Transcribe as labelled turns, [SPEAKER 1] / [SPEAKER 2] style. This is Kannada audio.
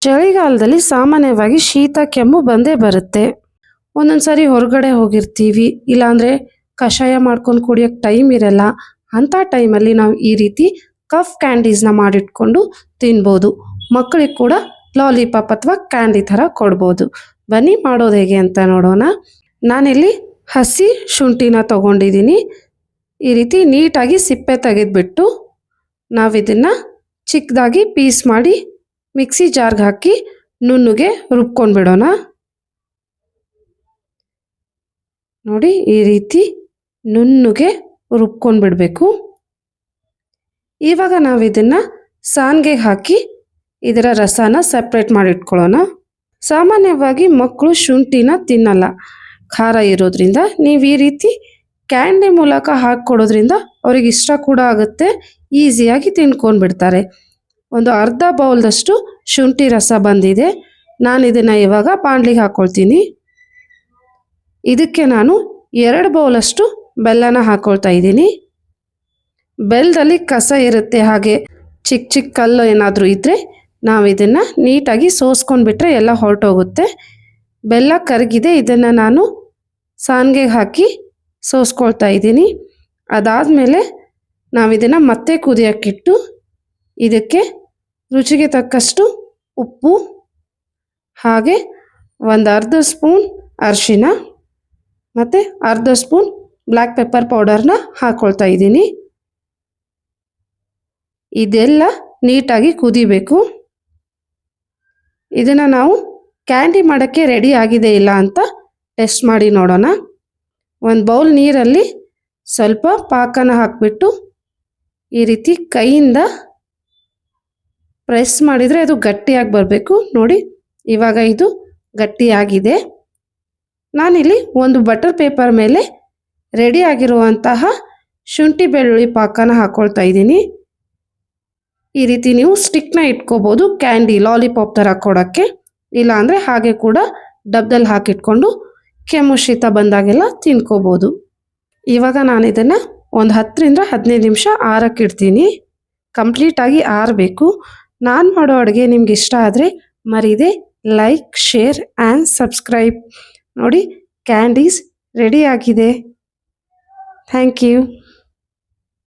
[SPEAKER 1] ಚಳಿಗಾಲದಲ್ಲಿ ಸಾಮಾನ್ಯವಾಗಿ ಶೀತ ಕೆಮ್ಮು ಬಂದೇ ಬರುತ್ತೆ. ಒಂದೊಂದು ಸಾರಿ ಹೊರಗಡೆ ಹೋಗಿರ್ತೀವಿ, ಇಲ್ಲಾಂದರೆ ಕಷಾಯ ಮಾಡ್ಕೊಂಡು ಕುಡಿಯೋಕ್ಕೆ ಟೈಮ್ ಇರಲ್ಲ. ಅಂಥ ಟೈಮಲ್ಲಿ ನಾವು ಈ ರೀತಿ ಕಫ್ ಕ್ಯಾಂಡೀಸ್ನ ಮಾಡಿಟ್ಕೊಂಡು ತಿನ್ಬೋದು. ಮಕ್ಕಳಿಗೆ ಕೂಡ ಲಾಲಿಪಾಪ್ ಅಥವಾ ಕ್ಯಾಂಡಿ ಥರ ಕೊಡ್ಬೋದು. ಬನ್ನಿ ಮಾಡೋದು ಹೇಗೆ ಅಂತ ನೋಡೋಣ. ನಾನಿಲ್ಲಿ ಹಸಿ ಶುಂಠಿನ ತೊಗೊಂಡಿದ್ದೀನಿ. ಈ ರೀತಿ ನೀಟಾಗಿ ಸಿಪ್ಪೆ ತೆಗೆದುಬಿಟ್ಟು ನಾವಿದನ್ನು ಚಿಕ್ಕದಾಗಿ ಪೀಸ್ ಮಾಡಿ ಮಿಕ್ಸಿ ಜಾರ್ಗೆ ಹಾಕಿ ನುಣ್ಣಗೆ ರುಬ್ಕೊಂಡು ಬಿಡೋಣ. ನೋಡಿ, ಈ ರೀತಿ ನುಣ್ಣಗೆ ರುಬ್ಕೊಂಡು ಬಿಡಬೇಕು. ಇವಾಗ ನಾವು ಇದನ್ನು ಸಾನ್ಗೆ ಹಾಕಿ ಇದರ ರಸನ ಸಪ್ರೇಟ್ ಮಾಡಿಟ್ಕೊಳ್ಳೋಣ. ಸಾಮಾನ್ಯವಾಗಿ ಮಕ್ಕಳು ಶುಂಠಿನ ತಿನ್ನಲ್ಲ ಖಾರ ಇರೋದ್ರಿಂದ. ನೀವು ಈ ರೀತಿ ಕ್ಯಾಂಡಿ ಮೂಲಕ ಹಾಕ್ಕೊಡೋದ್ರಿಂದ ಅವ್ರಿಗೆ ಇಷ್ಟ ಕೂಡ ಆಗುತ್ತೆ, ಈಸಿಯಾಗಿ ತಿನ್ಕೊಂಡು ಬಿಡ್ತಾರೆ. ಒಂದು ಅರ್ಧ ಬೌಲ್ದಷ್ಟು ಶುಂಠಿ ರಸ ಬಂದಿದೆ. ನಾನು ಇದನ್ನು ಇವಾಗ ಬಾಣಲಿಗೆ ಹಾಕ್ಕೊಳ್ತೀನಿ. ಇದಕ್ಕೆ ನಾನು 2 ಬೌಲಷ್ಟು ಬೆಲ್ಲನ ಹಾಕ್ಕೊಳ್ತಾ ಇದ್ದೀನಿ. ಬೆಲ್ಲದಲ್ಲಿ ಕಸ ಇರುತ್ತೆ, ಹಾಗೆ ಚಿಕ್ಕ ಚಿಕ್ಕ ಕಲ್ಲು ಏನಾದರೂ ಇದ್ದರೆ ನಾವು ಇದನ್ನು ನೀಟಾಗಿ ಸೋಸ್ಕೊಂಡ್ಬಿಟ್ರೆ ಎಲ್ಲ ಹೊರಟೋಗುತ್ತೆ. ಬೆಲ್ಲ ಕರಗಿದೆ, ಇದನ್ನು ನಾನು ಸಾನ್ಗೆಗೆ ಹಾಕಿ ಸೋಸ್ಕೊಳ್ತಾ ಇದ್ದೀನಿ. ಅದಾದಮೇಲೆ ನಾವು ಇದನ್ನು ಮತ್ತೆ ಕುದಿಯೋಕ್ಕಿಟ್ಟು ಇದಕ್ಕೆ ರುಚಿಗೆ ತಕ್ಕಷ್ಟು ಉಪ್ಪು, ಹಾಗೆ ಒಂದು ಅರ್ಧ ಸ್ಪೂನ್ ಅರಿಶಿನ ಮತ್ತು ಅರ್ಧ ಸ್ಪೂನ್ ಬ್ಲ್ಯಾಕ್ ಪೆಪ್ಪರ್ ಪೌಡರ್ನ ಹಾಕ್ಕೊಳ್ತಾ ಇದ್ದೀನಿ. ಇದೆಲ್ಲ ನೀಟಾಗಿ ಕುದಿಬೇಕು. ಇದನ್ನು ನಾವು ಕ್ಯಾಂಡಿ ಮಾಡೋಕ್ಕೆ ರೆಡಿ ಆಗಿದೆ ಇಲ್ಲ ಅಂತ ಟೆಸ್ಟ್ ಮಾಡಿ ನೋಡೋಣ. ಒಂದು ಬೌಲ್ ನೀರಲ್ಲಿ ಸ್ವಲ್ಪ ಪಾಕನ ಹಾಕಿಬಿಟ್ಟು ಈ ರೀತಿ ಕೈಯಿಂದ ಪ್ರೆಸ್ ಮಾಡಿದರೆ ಅದು ಗಟ್ಟಿಯಾಗಿ ಬರಬೇಕು. ನೋಡಿ, ಇವಾಗ ಇದು ಗಟ್ಟಿಯಾಗಿದೆ. ನಾನಿಲ್ಲಿ ಒಂದು ಬಟರ್ ಪೇಪರ್ ಮೇಲೆ ರೆಡಿ ಆಗಿರುವಂತಹ ಶುಂಠಿ ಬೆಳ್ಳುಳ್ಳಿ ಪಾಕನ ಹಾಕ್ಕೊಳ್ತಾ ಇದ್ದೀನಿ. ಈ ರೀತಿ ನೀವು ಸ್ಟಿಕ್ನ ಇಟ್ಕೋಬೋದು ಕ್ಯಾಂಡಿ ಲಾಲಿಪಾಪ್ ಥರ ಕೊಡೋಕ್ಕೆ, ಇಲ್ಲಾಂದರೆ ಹಾಗೆ ಕೂಡ ಡಬ್ಬದಲ್ಲಿ ಹಾಕಿಟ್ಕೊಂಡು ಕೆಮ್ಮು ಶೀತ ಬಂದಾಗೆಲ್ಲ ತಿನ್ಕೋಬೋದು. ಇವಾಗ ನಾನು ಇದನ್ನು ಒಂದು 10 ರಿಂದ 15 ನಿಮಿಷ ಆರಕ್ಕಿಡ್ತೀನಿ. ಕಂಪ್ಲೀಟಾಗಿ ಆರಬೇಕು. ನಾನು ಮಾಡೋ ಅಡುಗೆ ನಿಮ್ಗೆ ಇಷ್ಟ ಆದರೆ ಮರೀದೆ ಲೈಕ್, ಶೇರ್ ಆ್ಯಂಡ್ ಸಬ್ಸ್ಕ್ರೈಬ್. ನೋಡಿ, ಕ್ಯಾಂಡೀಸ್ ರೆಡಿ ಆಗಿದೆ. Thank you.